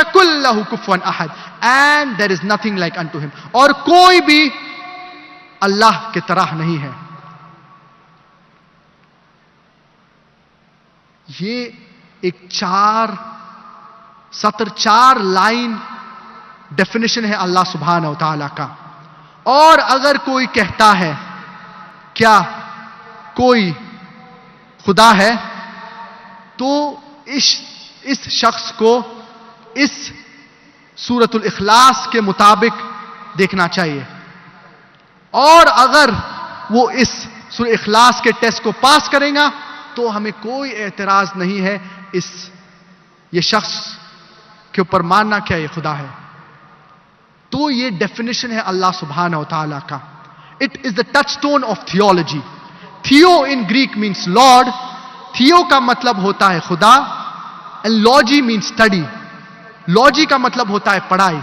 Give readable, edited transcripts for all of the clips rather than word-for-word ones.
يَكُنْ لَهُ كُفُوًا أَحَدٌ, and there is nothing like unto him. اور کوئی بھی اللہ کے طرح نہیں ہے. یہ ایک 4 سطر 4 لائن ڈیفینیشن ہے اللہ سبحانہ و تعالیٰ کا. اور اگر کوئی کہتا ہے کیا کوئی خدا ہے, تو اس شخص کو اس سورۃ الاخلاص کے مطابق دیکھنا چاہیے. اور اگر وہ اس سورۃ اخلاص کے ٹیسٹ کو پاس کرے گا تو ہمیں کوئی اعتراض نہیں ہے یہ شخص کے اوپر ماننا کیا یہ خدا ہے. تو یہ ڈیفینیشن ہے اللہ سبحانہ و تعالیٰ کا. It is the touchstone of theology. Theo in Greek means lord. Theo کا مطلب ہوتا ہے خدا, and logy means study. Logy کا مطلب ہوتا ہے پڑھائی.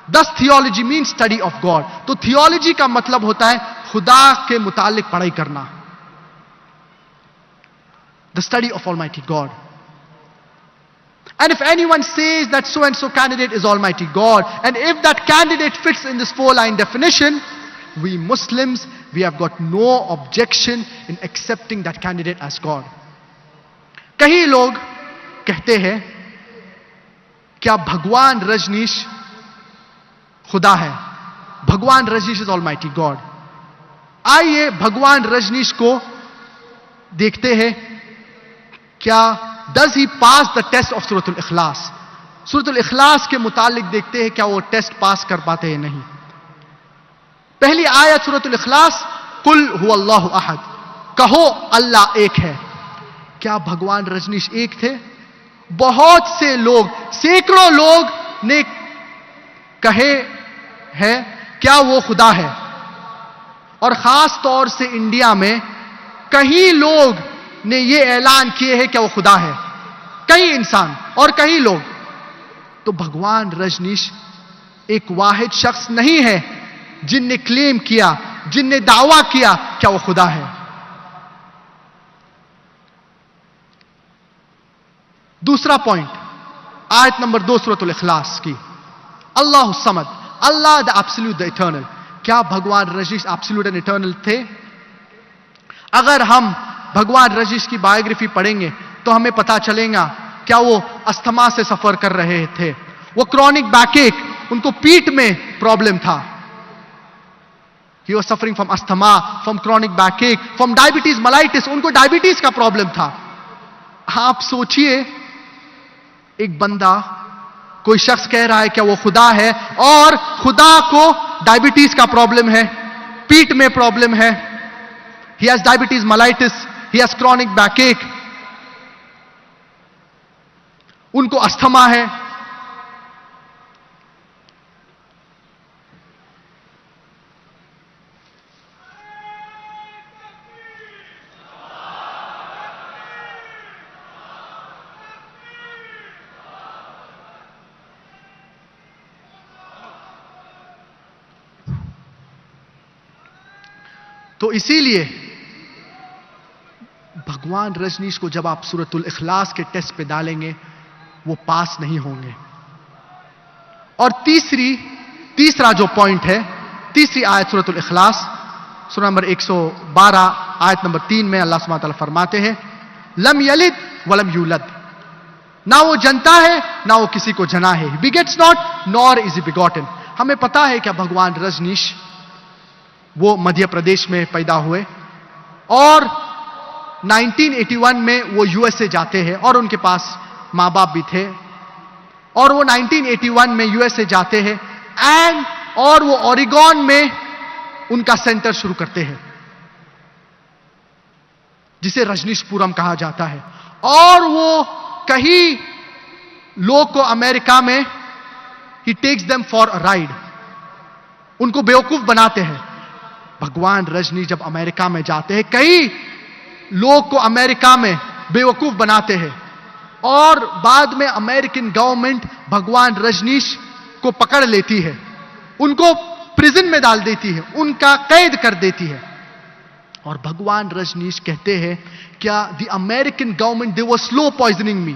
This theology means study of God. تو تھیولوجی کا مطلب ہوتا ہے خدا کے متعلق پڑھائی کرنا. The study of Almighty God. And if anyone says that so and so candidate is Almighty God, and if that candidate fits in this 4-line definition, we Muslims, we have got no objection in accepting that candidate as God. کئی لوگ کہتے ہیں کیا بھگوان رجنیش خدا ہے, بھگوان Rajneesh is Almighty God. آئیے بھگوان رجنیش کو دیکھتے ہیں کیا does he pass the test of سورۃ الاخلاص. سورۃ الاخلاص کے متعلق دیکھتے ہیں کیا وہ ٹیسٹ پاس کر پاتے ہیں نہیں. پہلی آیت سورۃ الاخلاص, قل هو اللہ احد, کہو اللہ ایک ہے. کیا بھگوان رجنیش ایک تھے؟ بہت سے لوگ, سینکڑوں لوگ نے کہے ہے کیا وہ خدا ہے. اور خاص طور سے انڈیا میں کئی لوگ نے یہ اعلان کیے ہیں کہ وہ خدا ہے, کئی انسان اور کئی لوگ. تو بھگوان رجنیش ایک واحد شخص نہیں ہے جن نے کلیم کیا, جن نے دعویٰ کیا کہ وہ خدا ہے. دوسرا پوائنٹ, آیت نمبر 2 سورۃ الاخلاص کی, اللہ الصمد, اللہ دا ایبسولوٹ دا ایٹرنل. کیا بھگوان رجنیش ایبسولوٹ اینڈ ایٹرنل تھے؟ اگر ہم بھگوان رجنیش کی بایوگرافی پڑھیں گے تو ہمیں پتا چلے گا کیا وہ استھما سے سفر کر رہے تھے. وہ کرونک بیک ایک, ان کو پیٹھ میں پرابلم تھا. He was suffering from asthma, from chronic backache, from diabetes mellitus. ان کو ڈائبٹیز کا پرابلم تھا. آپ سوچئے ایک بندہ, کوئی شخص کہہ رہا ہے کہ وہ خدا ہے, اور خدا کو ڈائبٹیز کا پرابلم ہے, پیٹ میں پرابلم ہے. He has diabetes mellitus, he has chronic backache, ان کو استھما ہے. تو اسی لیے بھگوان رجنیش کو جب آپ سورۃ الاخلاص کے ٹیسٹ پہ ڈالیں گے وہ پاس نہیں ہوں گے. اور تیسرا جو پوائنٹ ہے, تیسری آیت سورۃ الاخلاص, سورہ نمبر 112 آیت نمبر 3 میں اللہ سبحانہ تعالیٰ فرماتے ہیں لم یلد ولم یولد. نہ وہ جنتا ہے نہ وہ کسی کو جنا ہے. He begets not nor is he begotten. ہمیں پتا ہے کہ بھگوان رجنیش وہ مدھیہ پردیش میں پیدا ہوئے, اور 1981 میں وہ یو ایس اے جاتے ہیں, اور ان کے پاس ماں باپ بھی تھے, اور وہ 1981 میں یو ایس اے جاتے ہیں, اور وہ اوریگون میں ان کا سینٹر شروع کرتے ہیں جسے رجنیش پورم کہا جاتا ہے. اور وہ کئی لوگ کو امریکہ میں he takes them for a ride, ان کو بیوقوف بناتے ہیں. بھگوان رجنیش جب امریکہ میں جاتے ہیں, کئی لوگ کو امریکہ میں بیوقوف بناتے ہیں, اور بعد میں امریکن گورنمنٹ بھگوان رجنیش کو پکڑ لیتی ہے, ان کو پریزن میں ڈال دیتی ہے, ان کا قید کر دیتی ہے. اور بھگوان رجنیش کہتے ہیں کیا the American government they were slow poisoning me.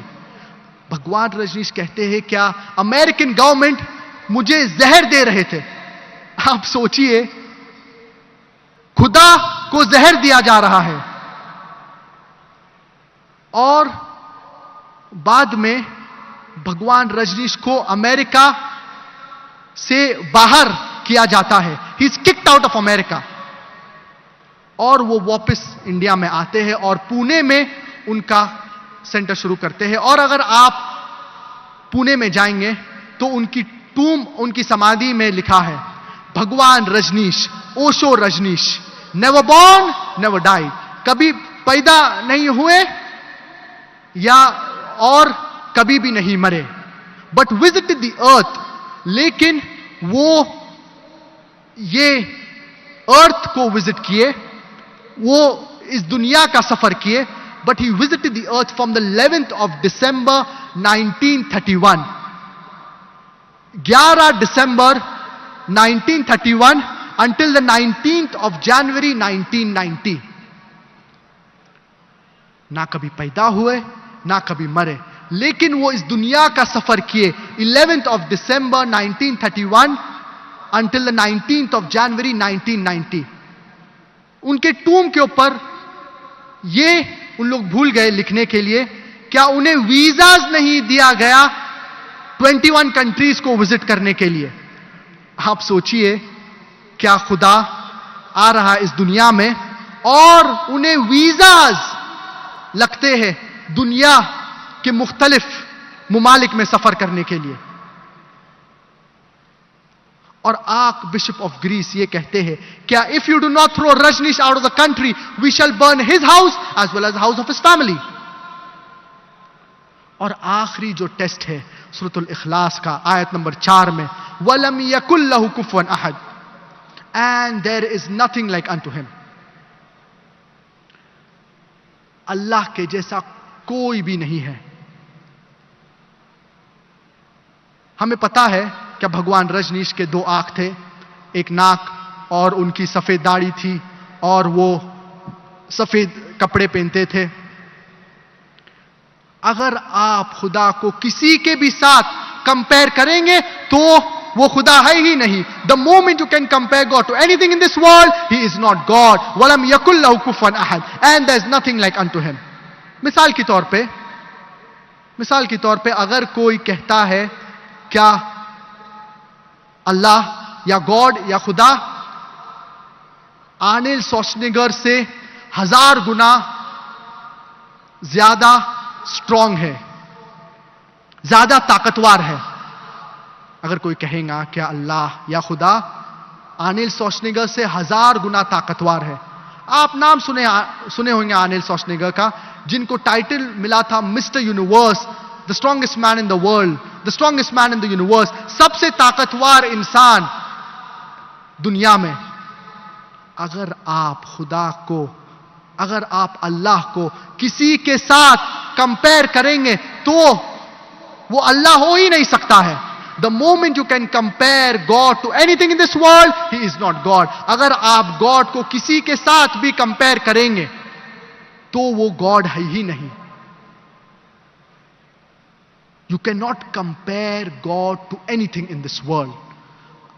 بھگوان رجنیش کہتے ہیں کیا امریکن گورنمنٹ مجھے زہر دے رہے تھے. آپ سوچئے خدا کو زہر دیا جا رہا ہے اور بعد میں بھگوان رجنیش کو امریکہ سے باہر کیا جاتا ہے. ہی از ککڈ آؤٹ آف امریکہ. اور وہ واپس انڈیا میں آتے ہیں اور پونے میں ان کا سینٹر شروع کرتے ہیں. اور اگر آپ پونے میں جائیں گے تو ان کی ٹوم، ان کی سمادھی میں لکھا ہے بھگوان Rajneesh, Osho Rajneesh, never born never ڈائی. کبھی پیدا نہیں ہوئے یا اور کبھی بھی نہیں مرے. بٹ وزٹڈ دی ارتھ، لیکن وہ یہ ارتھ کو وزٹ کیے، وہ اس دنیا کا سفر کیے. But he visited the earth from the 11th of December 1931. 11 December 1931 until the 19th of January 1990. نہ کبھی پیدا ہوئے نہ کبھی مرے، لیکن وہ اس دنیا کا سفر کیے 11th of December 1931 until the 19th of January 1990. ان کے ٹوم کے اوپر یہ ان لوگ بھول گئے لکھنے کے لیے، کیا انہیں ویزاز نہیں دیا گیا 21 کنٹریز کو وزٹ کرنے کے لیے؟ آپ سوچئے کیا خدا آ رہا ہے اس دنیا میں اور انہیں ویزاز لگتے ہیں دنیا کے مختلف ممالک میں سفر کرنے کے لیے؟ اور آرک بشپ آف گریس یہ کہتے ہیں کیا if you do not throw Rajneesh out of the country, we shall burn his house as well as the house of his family. اور آخری جو ٹیسٹ ہے سورۃ الاخلاص کا آیت نمبر 4 میں وَلَمْ يَكُنْ لَهُ كُفُوًا أَحَدٌ and there is nothing like unto him. اللہ کے جیسا کوئی بھی نہیں ہے. ہمیں پتا ہے کہ بھگوان رجنیش کے 2 آنکھ تھے، ایک ناک اور ان کی سفید داڑھی تھی اور وہ سفید کپڑے پہنتے تھے. اگر آپ خدا کو کسی کے بھی ساتھ کمپیئر کریں گے تو وہ خدا ہے ہی نہیں. The moment you can compare God to anything in this world, he is not God. وَلَمْ يَكُنْ لَهُ كُفُوًا أَحَدٌ and there is nothing like unto him. مثال کے طور پہ اگر کوئی کہتا ہے کیا اللہ یا گاڈ یا خدا آرنلڈ شوارزنیگر سے 1000 گنا زیادہ اسٹرانگ ہے، زیادہ طاقتور ہے. اگر کوئی کہیں گا کیا اللہ یا خدا آرنلڈ شوارزنیگر سے 1000 گنا طاقتور ہے. آپ نام سنے ہوں گے آرنلڈ شوارزنیگر کا، جن کو ٹائٹل ملا تھا mister universe, the strongest man in the world, the strongest man in the universe, سب سے طاقتور انسان دنیا میں. اگر آپ اللہ کو کسی کے ساتھ کمپیئر کریں گے تو وہ اللہ ہو ہی نہیں سکتا ہے. The moment you can compare God to anything in this world, he is not God. اگر آپ God کو کسی کے ساتھ بھی کمپیئر کریں گے تو وہ God ہے ہی نہیں. You cannot compare God to anything in this world.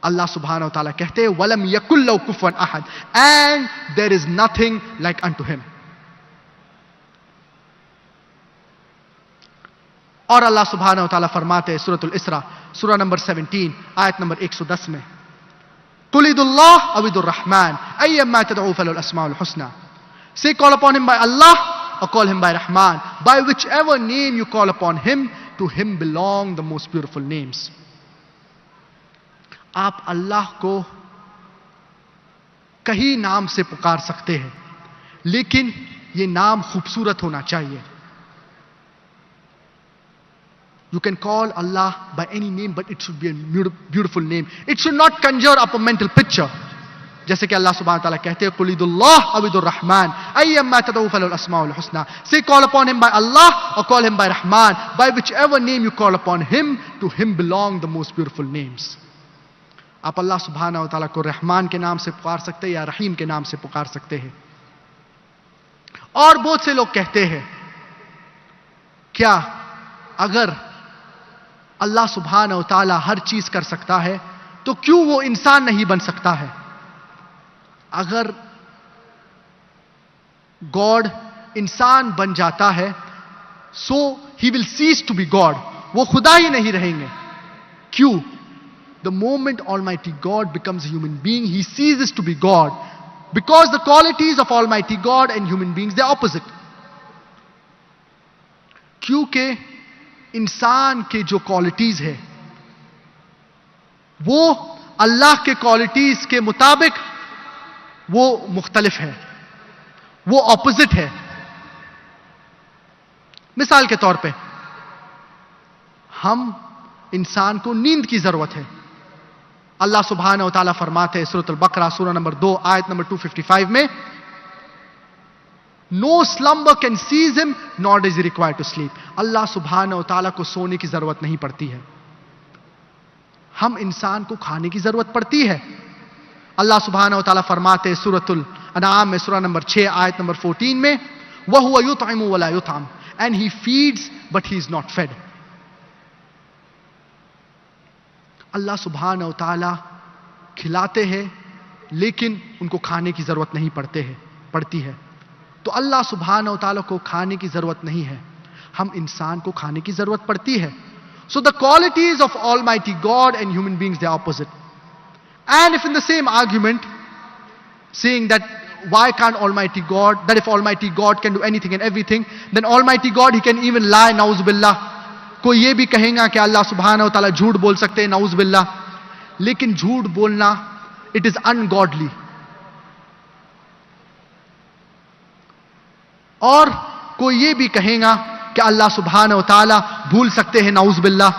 اللہ سبحانہ و تعالیٰ کہتے ہیں وَلَمْ يَكُنْ لَهُ كُفُوًا أَحَدٌ and there is nothing like unto him. اور اللہ سبحانہ و تعالیٰ فرماتے ہیں سورۃ الاسراء سورہ نمبر 17 آیت نمبر 110 میں قُلِ ادعُوا اللَّهَ أَوِ ادعُوا الرَّحْمَٰنَ أَيَّمَّا تَدْعُوا فَلَهُ الْأَسْمَاءُ الْحُسْنَىٰ. Say call upon him by Allah or call him by Rahman. By whichever name you call upon him, to him belong the most beautiful names. آپ اللہ کو کئی نام سے پکار سکتے ہیں لیکن یہ نام خوبصورت ہونا چاہیے. You can call Allah by any name, but it should be a beautiful name. It should not conjure up a mental picture. جیسے کہ اللہ سبحانہ تعالیٰ کہتے ہیں قُلِ ادعُوا اللَّهَ أَوِ ادعُوا الرَّحْمَٰنَ أَيَّمَّا تَدْعُوا فَلَهُ الْأَسْمَاءُ الْحُسْنَىٰ. Say call upon him by Allah or call him by Rahman. By whichever name you call upon him, to him belong the most beautiful names. آپ اللہ سبحانہ و تعالیٰ کو رحمان کے نام سے پکار سکتے ہیں یا رحیم کے نام سے پکار سکتے ہیں. اور بہت سے لوگ کہتے ہیں کیا اگر اللہ سبحانہ و تعالی ہر چیز کر سکتا ہے تو کیوں وہ انسان نہیں بن سکتا ہے؟ اگر گاڈ انسان بن جاتا ہے سو ہی ول سیز ٹو بی گاڈ، وہ خدا ہی نہیں رہیں گے. کیوں؟ The moment Almighty God becomes a human being, he ceases to be God. Because the qualities of Almighty God and human beings, they are opposite. کیونکہ انسان کے جو کوالٹیز ہے وہ اللہ کے کوالٹیز کے مطابق وہ مختلف ہے، وہ اپوزٹ ہے. مثال کے طور پہ ہم انسان کو نیند کی ضرورت ہے. اللہ سبحانہ و تعالیٰ فرماتے ہیں سورۃ البقرہ سورہ نمبر 2 آیت نمبر 255 میں، No slumber can seize him, nor is he required to sleep. اللہ سبحانہ و تعالیٰ کو سونے کی ضرورت نہیں پڑتی ہے. ہم انسان کو کھانے کی ضرورت پڑتی ہے. اللہ سبحانہ و تعالیٰ فرماتے ہیں سورۃ الانعام میں سورہ نمبر 6 آیت نمبر 14 میں، وَهُوَ يُطْعِمُ وَلَا يُطْعَمُ and he feeds but he is not fed. اللہ سبحانہ و تعالیٰ کھلاتے ہیں لیکن ان کو کھانے کی ضرورت نہیں پڑتی ہے. تو اللہ سبحانہ و تعالیٰ کو کھانے کی ضرورت نہیں ہے، ہم انسان کو کھانے کی ضرورت پڑتی ہے. So the qualities of Almighty God and human beings, they are opposite. And if in the same argument saying that why can't Almighty God, that if Almighty God can do anything and everything, then Almighty God, he can even lie, na'uz billah. کوئی یہ بھی کہیں گا کہ اللہ سبحانہ و تعالیٰ جھوٹ بول سکتے ہیں، نعوذ باللہ. لیکن جھوٹ بولنا اٹ از انگاڈلی. اور کوئی یہ بھی کہیں گا کہ اللہ سبحانہ و تعالیٰ بھول سکتے ہیں، نعوذ باللہ.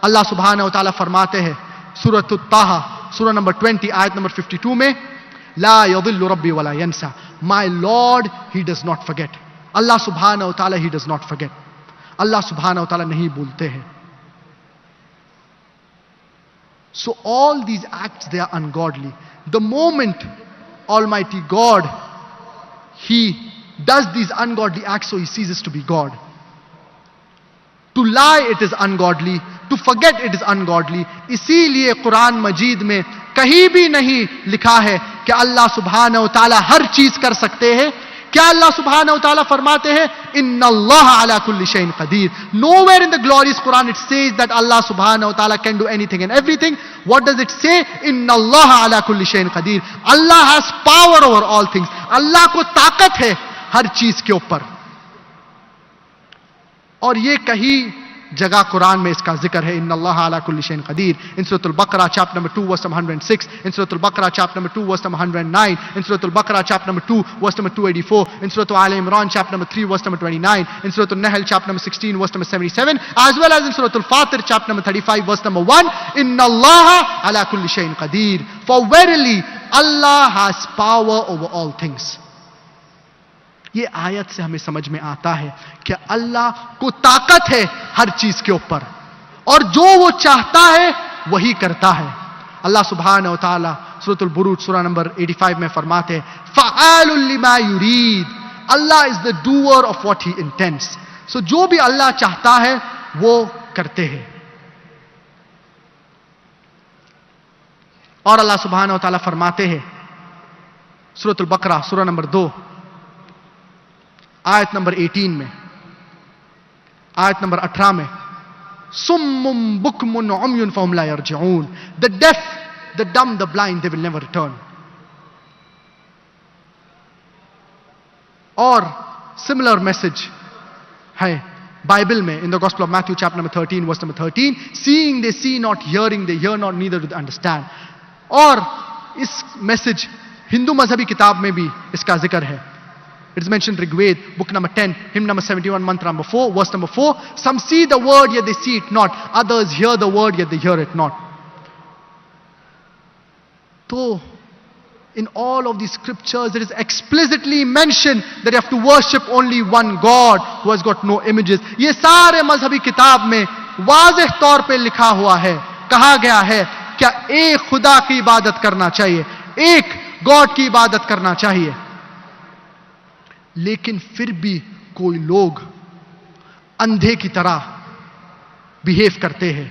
اللہ سبحانہ و تعالیٰ فرماتے ہیں سورۃ الطٰہٰ سورہ نمبر 20 آیت نمبر 52 میں، لا یضل ربی ولا ینسى. My Lord, he does not forget. اللہ سبحانہ و تعالیٰ he does not forget. اللہ سبحانہ و تعالیٰ نہیں بھولتے ہیں. So all these acts, they are ungodly. The moment Almighty God, he does these ungodly acts, so he ceases to be God. To lie, it is ungodly. To forget, it is ungodly. اسی لیے قرآن مجید میں کہیں بھی نہیں لکھا ہے کہ اللہ سبحانہ و تعالیٰ ہر چیز کر سکتے ہیں. کیا اللہ سبحانہ و تعالیٰ فرماتے ہیں ان اللہ علی کل شیء قدیر. Nowhere in the glorious Quran it says that Allah subhanahu wa ta'ala can do anything and everything. What does it say? ان اللہ علی کل شیء قدیر. Allah has power over all things. اللہ کو طاقت ہے ہر چیز کے اوپر. اور یہ کہیں جگہ قرآن میں اس کا ذکر ہے ان اللہ علی کل شیء قدیر. In Surah Al-Baqarah chapter number 2 verse number 106, in Surah Al-Baqarah chapter number 2 verse number 109, in Surah Al-Baqarah chapter number 2 verse number 284, in Surah Al-Imran chapter number 3 verse number 29, in Surah Al-Nahl chapter number 16 verse number 77, as well as in Surah Al-Fatir chapter number 35 verse number 1, inna Allah ala kulli shay'in qadir. For verily Allah has power over all things. یہ آیت سے ہمیں سمجھ میں آتا ہے کہ اللہ کو طاقت ہے ہر چیز کے اوپر اور جو وہ چاہتا ہے وہی کرتا ہے. اللہ سبحانہ و تعالی سورۃ البروج سورہ نمبر 85 میں فرماتے ہیں فعال لما یرید. اللہ از the doer of what he intends. So جو بھی اللہ چاہتا ہے وہ کرتے ہیں. اور اللہ سبحانہ و تعالی فرماتے ہیں سورۃ البقرہ سورہ نمبر 2 آیت نمبر 18 میں، آیت نمبر 18 میں، سم بکم عمی فہم لا یرجعون. The deaf, the dumb, the blind, they will never return. اور similar message ہے بائبل میں in the Gospel of Matthew chapter number 13 verse number 13, seeing they see not, hearing they hear not, neither do they understand. اور اس message ہندو مذہبی کتاب میں بھی اس کا ذکر ہے. It's mentioned Rig Ved, book number 10, hymn number 71, mantra number 4, verse number 4. Some see the word, yet they see it not. Others hear the word, yet they hear it not. So, in all of these scriptures, it is explicitly mentioned that you have to worship only one God who has got no images. یہ سارے مذہبی کتاب میں واضح طور پہ لکھا ہوا ہے، کہا گیا ہے کہ ایک خدا کی عبادت کرنا چاہیے، ایک گاڈ کی عبادت کرنا چاہیے. لیکن پھر بھی کوئی لوگ اندھے کی طرح بہیو کرتے ہیں.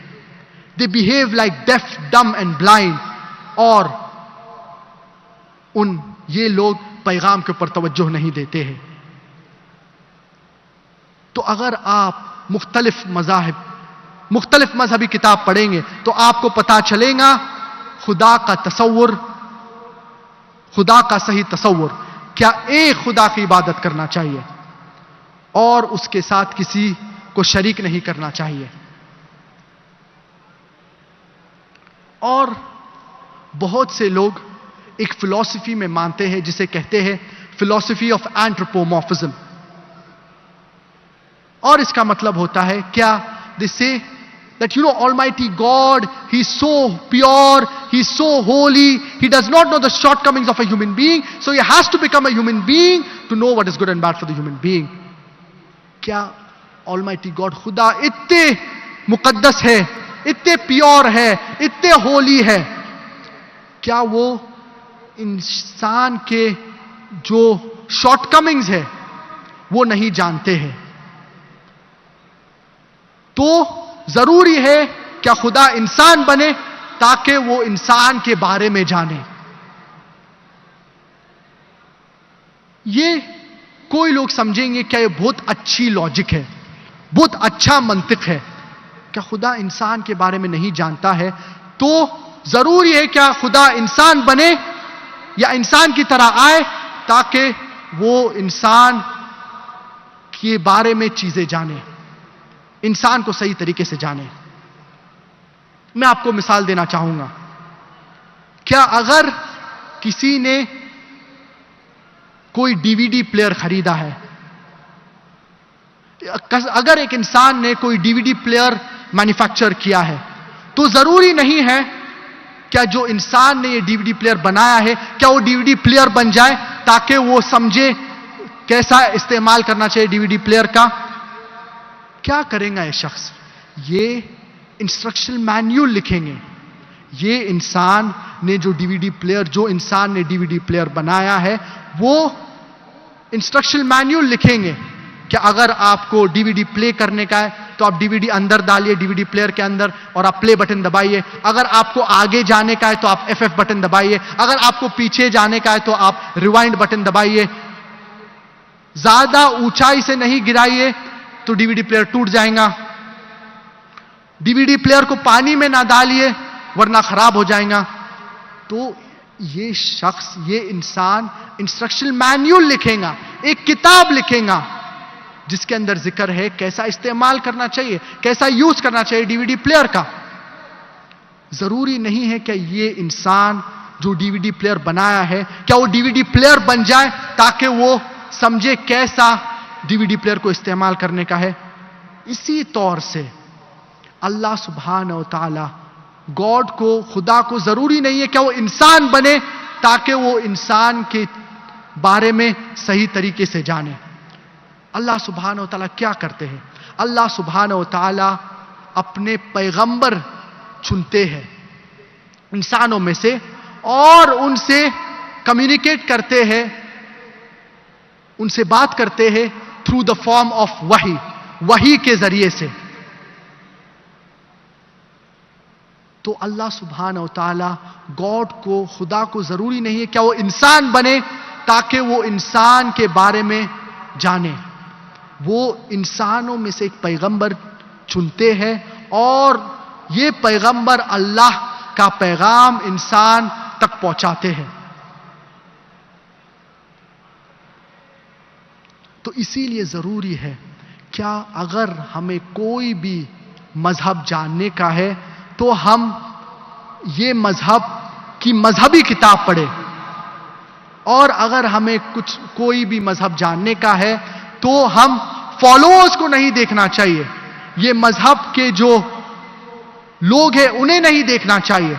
They behave like deaf, dumb and blind. اور یہ لوگ پیغام کے اوپر توجہ نہیں دیتے ہیں. تو اگر آپ مختلف مذہبی کتاب پڑھیں گے تو آپ کو پتا چلے گا خدا کا تصور, خدا کا صحیح تصور. کیا ایک خدا کی عبادت کرنا چاہیے اور اس کے ساتھ کسی کو شریک نہیں کرنا چاہیے. اور بہت سے لوگ ایک فلسفی میں مانتے ہیں جسے کہتے ہیں فلسفی آف اینتھروپومورفزم. اور اس کا مطلب ہوتا ہے کیا, they say that Almighty God, He is so pure, He is so holy, He does not know the shortcomings of a human being, so He has to become a human being to know what is good and bad for the human being. کیا Almighty God خدا اتنے مقدس ہے, اتنے pure ہے, اتنے ہولی ہے, کیا وہ انسان کے جو شارٹ کمنگز ہے وہ نہیں جانتے ہیں؟ تو ضروری ہے کیا خدا انسان بنے تاکہ وہ انسان کے بارے میں جانے. یہ کوئی لوگ سمجھیں گے کیا یہ بہت اچھی لاجک ہے, بہت اچھا منطق ہے. کیا خدا انسان کے بارے میں نہیں جانتا ہے تو ضروری ہے کیا خدا انسان بنے یا انسان کی طرح آئے تاکہ وہ انسان کے بارے میں چیزیں جانے, انسان کو صحیح طریقے سے جانے. میں آپ کو مثال دینا چاہوں گا. کیا اگر کسی نے کوئی ڈی وی ڈی پلیئر خریدا ہے, اگر ایک انسان نے کوئی ڈی وی ڈی پلیئر مینوفیکچر کیا ہے تو ضروری نہیں ہے کیا جو انسان نے یہ ڈی وی ڈی پلیئر بنایا ہے کیا وہ ڈی وی ڈی پلیئر بن جائے تاکہ وہ سمجھے کیسا استعمال کرنا چاہیے ڈی وی ڈی پلیئر کا. کیا کریں گا یہ شخص؟ یہ انسٹرکشن مینیول لکھیں گے. یہ انسان نے جو ڈی وی ڈی پلیئر, جو انسان نے ڈی وی ڈی پلیئر بنایا ہے وہ انسٹرکشن مینیول لکھیں گے کہ اگر آپ کو ڈی وی ڈی پلے کرنے کا ہے تو آپ ڈی وی ڈی اندر ڈالیے, ڈی وی ڈی پلیئر کے اندر, اور آپ پلے بٹن دبائیے. اگر آپ کو آگے جانے کا ہے تو آپ ایف بٹن دبائیے. اگر آپ کو پیچھے جانے کا ہے تو آپ ریوائنڈ بٹن دبائیے. زیادہ اونچائی سے نہیں گرائیے تو ڈی وی ڈی پلیئر ٹوٹ جائے گا. ڈی وی ڈی پلیئر کو پانی میں نہ ڈالیے ورنہ خراب ہو جائے گا. تو یہ شخص, یہ انسان انسٹرکشن مینیول لکھے گا, ایک کتاب لکھے گا جس کے اندر ذکر ہے کیسا استعمال کرنا چاہیے, کیسا یوز کرنا چاہیے ڈی وی ڈی پلیئر کا. ضروری نہیں ہے کہ یہ انسان جو ڈی وی ڈی پلیئر بنایا ہے کیا وہ ڈی وی ڈی پلیئر بن جائے تاکہ وہ سمجھے کیسا ڈی وی ڈی پلیئر کو استعمال کرنے کا ہے. اسی طور سے اللہ سبحانہ و تعالی گاڈ کو, خدا کو ضروری نہیں ہے کہ وہ انسان بنے تاکہ وہ انسان کے بارے میں صحیح طریقے سے جانے. اللہ سبحانہ و تعالی کیا کرتے ہیں؟ اللہ سبحانہ و تعالی اپنے پیغمبر چنتے ہیں انسانوں میں سے اور ان سے کمیونیکیٹ کرتے ہیں, ان سے بات کرتے ہیں تھرو دا فارم آف وحی, وحی کے ذریعے سے. تو اللہ سبحانہ و تعالی گاڈ کو, خدا کو ضروری نہیں ہے کہ وہ انسان بنے تاکہ وہ انسان کے بارے میں جانے. وہ انسانوں میں سے ایک پیغمبر چنتے ہیں اور یہ پیغمبر اللہ کا پیغام انسان تک پہنچاتے ہیں. تو اسی لیے ضروری ہے کیا اگر ہمیں کوئی بھی مذہب جاننے کا ہے تو ہم یہ مذہب کی مذہبی کتاب پڑھیں, اور اگر ہمیں کوئی بھی مذہب جاننے کا ہے تو ہم فالوورز کو نہیں دیکھنا چاہیے, یہ مذہب کے جو لوگ ہیں انہیں نہیں دیکھنا چاہیے,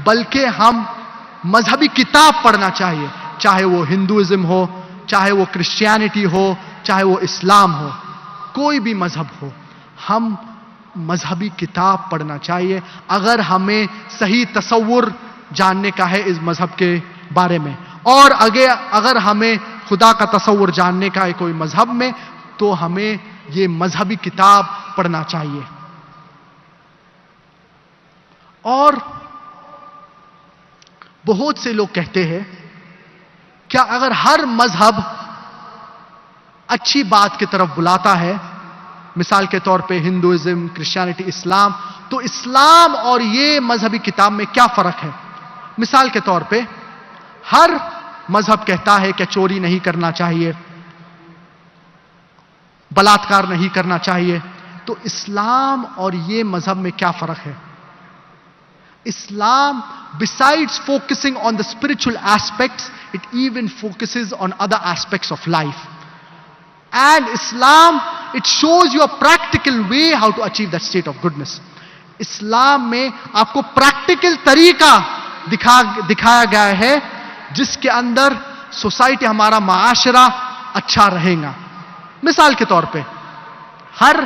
بلکہ ہم مذہبی کتاب پڑھنا چاہیے, چاہے وہ ہندوازم ہو, چاہے وہ کرسچینٹی ہو, چاہے وہ اسلام ہو, کوئی بھی مذہب ہو, ہم مذہبی کتاب پڑھنا چاہیے اگر ہمیں صحیح تصور جاننے کا ہے اس مذہب کے بارے میں. اور اگر ہمیں خدا کا تصور جاننے کا ہے کوئی مذہب میں تو ہمیں یہ مذہبی کتاب پڑھنا چاہیے. اور بہت سے لوگ کہتے ہیں کیا اگر ہر مذہب اچھی بات کی طرف بلاتا ہے، مثال کے طور پہ ہندوازم، کرسچینٹی، اسلام، تو اسلام اور یہ مذہبی کتاب میں کیا فرق ہے؟ مثال کے طور پہ ہر مذہب کہتا ہے کہ چوری نہیں کرنا چاہیے، بلاತ್ಕಾರ نہیں کرنا چاہیے، تو اسلام اور یہ مذہب میں کیا فرق ہے؟ Islam, besides focusing on the spiritual aspects, it even focuses on other aspects of life. And Islam, it shows you a practical way how to achieve that state of goodness. اسلام میں آپ کو پریکٹیکل طریقہ دکھایا گیا ہے جس کے اندر society, ہمارا معاشرہ اچھا رہے گا. مثال کے طور پہ ہر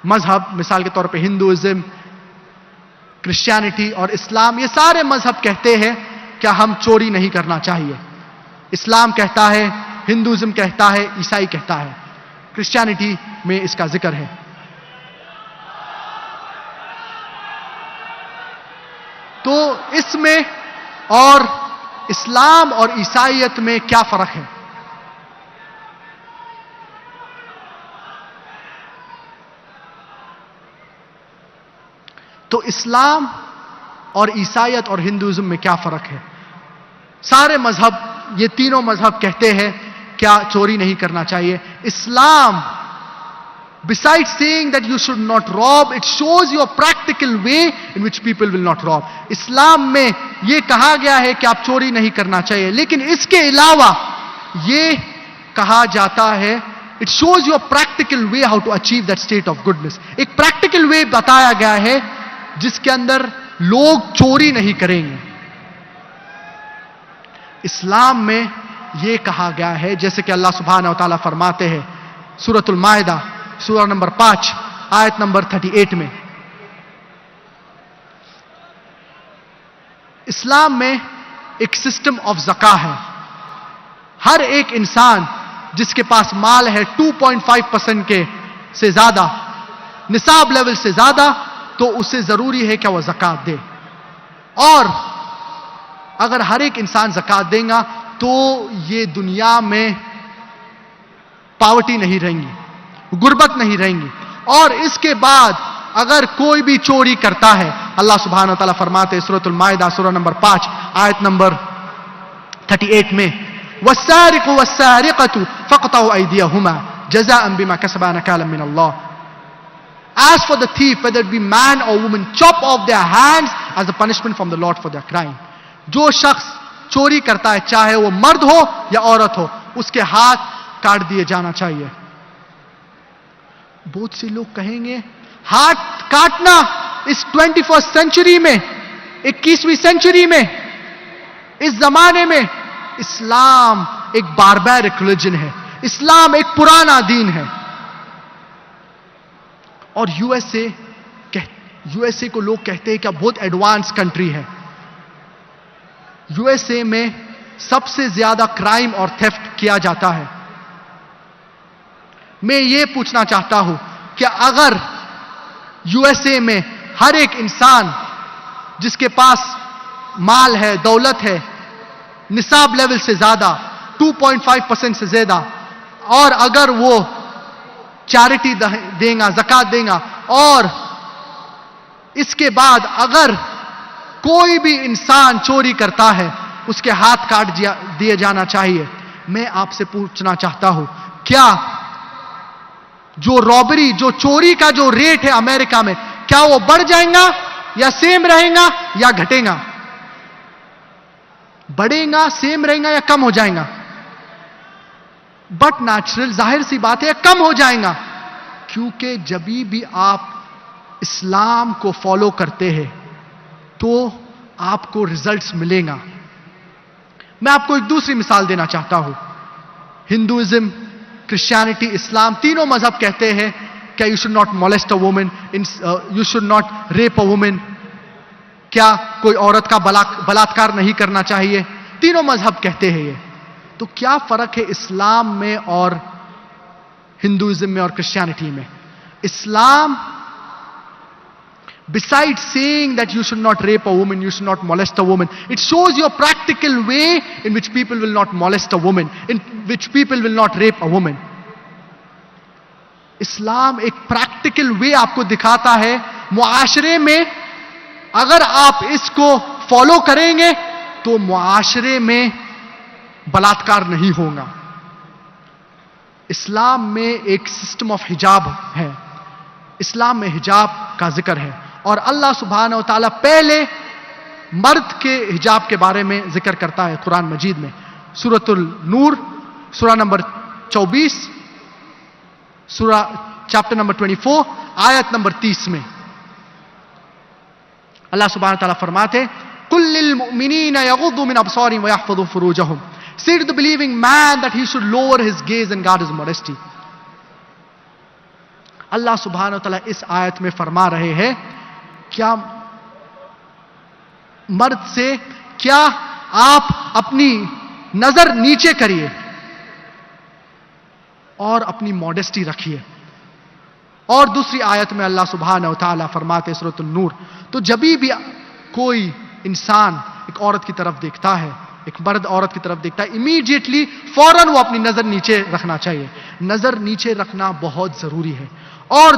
مذہب، مثال کے طور پہ ہندوازم، کرسچینٹی اور اسلام، یہ سارے مذہب کہتے ہیں کہ ہم چوری نہیں کرنا چاہیے. اسلام کہتا ہے، ہندوازم کہتا ہے، عیسائی کہتا ہے، کرسچینٹی میں اس کا ذکر ہے. تو اس میں اور اسلام اور عیسائیت میں کیا فرق ہے؟ تو اسلام اور عیسائیت اور ہندوازم میں کیا فرق ہے؟ سارے مذہب، یہ تینوں مذہب کہتے ہیں کیا چوری نہیں کرنا چاہیے. اسلام besides saying that you should not rob, it shows you a practical way in which people will not rob. اسلام میں یہ کہا گیا ہے کہ آپ چوری نہیں کرنا چاہیے، لیکن اس کے علاوہ یہ کہا جاتا ہے it shows you a practical way how to achieve that state of goodness. ایک practical way بتایا گیا ہے جس کے اندر لوگ چوری نہیں کریں گے. اسلام میں یہ کہا گیا ہے، جیسے کہ اللہ سبحانہ و تعالیٰ فرماتے ہیں سورۃ المائدہ سورہ نمبر 5 آیت نمبر 38 میں، اسلام میں ایک سسٹم آف زکاہ ہے. ہر ایک انسان جس کے پاس مال ہے 2.5% کے سے زیادہ، نصاب لیول سے زیادہ، تو اسے ضروری ہے کہ وہ زکات دے. اور اگر ہر ایک انسان زکات دے گا تو یہ دنیا میں پاورٹی نہیں رہیں گی، غربت نہیں رہیں گی. اور اس کے بعد اگر کوئی بھی چوری کرتا ہے، اللہ سبحانہ وتعالیٰ فرماتے ہیں سورۃ المائدہ سورہ نمبر 5 آیت نمبر 38 میں، وَالسَّارِقُ وَالسَّارِقَةُ فَاقْطَعُوا أَيْدِيَهُمَا جَزَاءً بِمَا كَسَبَا نَكَالًا مِّنَ اللَّهِ. As for the thief, whether it be man or woman, chop off their hands as a punishment from the Lord for their crime. جو شخص چوری کرتا ہے، چاہے وہ مرد ہو یا عورت ہو، اس کے ہاتھ کاٹ دیے جانا چاہیے. بہت سے لوگ کہیں گے ہاتھ کاٹنا اس 21st سینچری میں، 21ویں سینچری میں، اس زمانے میں اسلام ایک باربیرک ریلیجن ہے، اسلام ایک پرانا دین ہے. اور یو ایس اے کو لوگ کہتے ہیں کہ بہت ایڈوانس کنٹری ہے. یو ایس اے میں سب سے زیادہ کرائم اور تھیفٹ کیا جاتا ہے. میں یہ پوچھنا چاہتا ہوں کہ اگر یو ایس اے میں ہر ایک انسان جس کے پاس مال ہے، دولت ہے، نصاب لیول سے زیادہ، 2.5% سے زیادہ، اور اگر وہ چیریٹی دیں گا، زکات دیں گا، اور اس کے بعد اگر کوئی بھی انسان چوری کرتا ہے اس کے ہاتھ کاٹ دیے جانا چاہیے. میں آپ سے پوچھنا چاہتا ہوں کیا جو رابری، جو چوری کا جو ریٹ ہے امریکہ میں، کیا وہ بڑھ جائیں گا یا سیم رہے گا یا گھٹے گا؟ بڑھے گا، سیم رہے گا یا کم ہو جائیں گا؟ بٹ نیچرل، ظاہر سی بات ہے کم ہو جائیں گا، کیونکہ جب بھی آپ اسلام کو فالو کرتے ہیں تو آپ کو ریزلٹس ملے گا. میں آپ کو ایک دوسری مثال دینا چاہتا ہوں. ہندوازم، کرسچینٹی، اسلام، تینوں مذہب کہتے ہیں کہ you should not molest a woman, you should not rape a woman. کیا کوئی عورت کا بلاತ್ಕಾರ نہیں کرنا چاہیے؟ تینوں مذہب کہتے ہیں یہ. تو کیا فرق ہے اسلام میں اور ہندوازم میں اور کرسچینٹی میں؟ اسلام Besides saying that you should not rape a woman, you should not molest a woman, it shows your practical way in which people will not molest a woman, in which people will not rape a woman. اسلام ایک practical way آپ کو دکھاتا ہے معاشرے میں اگر آپ اس کو فالو کریں گے تو معاشرے میں بلاತ್ಕಾರ نہیں ہوگا. اسلام میں ایک سسٹم آف حجاب ہے, اسلام میں حجاب کا ذکر ہے, اور اللہ سبحانہ و تعالیٰ پہلے مرد کے حجاب کے بارے میں ذکر کرتا ہے قرآن مجید میں. سورۃ النور سورہ نمبر 24, سورہ چیپٹر نمبر 24 آیت نمبر 30 میں اللہ سبحانہ تعالیٰ فرماتے قُلْ لِلْمُؤْمِنِينَ يَغُضُّوا مِنْ أَبْصَارِهِمْ وَيَحْفَظُوا فُرُوجَهُمْ. Say to the believing man that he should lower his gaze and guard his modesty. اللہ سبحانہ تعالیٰ اس آیت میں فرما رہے ہیں کیا مرد سے کیا آپ اپنی نظر نیچے کریے اور اپنی ماڈسٹی رکھیے. اور دوسری آیت میں اللہ سبحانہ و تعالیٰ فرماتے سورۃ النور, تو جبھی بھی کوئی انسان ایک عورت کی طرف دیکھتا ہے, ایک مرد عورت کی طرف دیکھتا ہے, امیڈیٹلی فوراً وہ اپنی نظر نیچے رکھنا چاہیے. نظر نیچے رکھنا بہت ضروری ہے. اور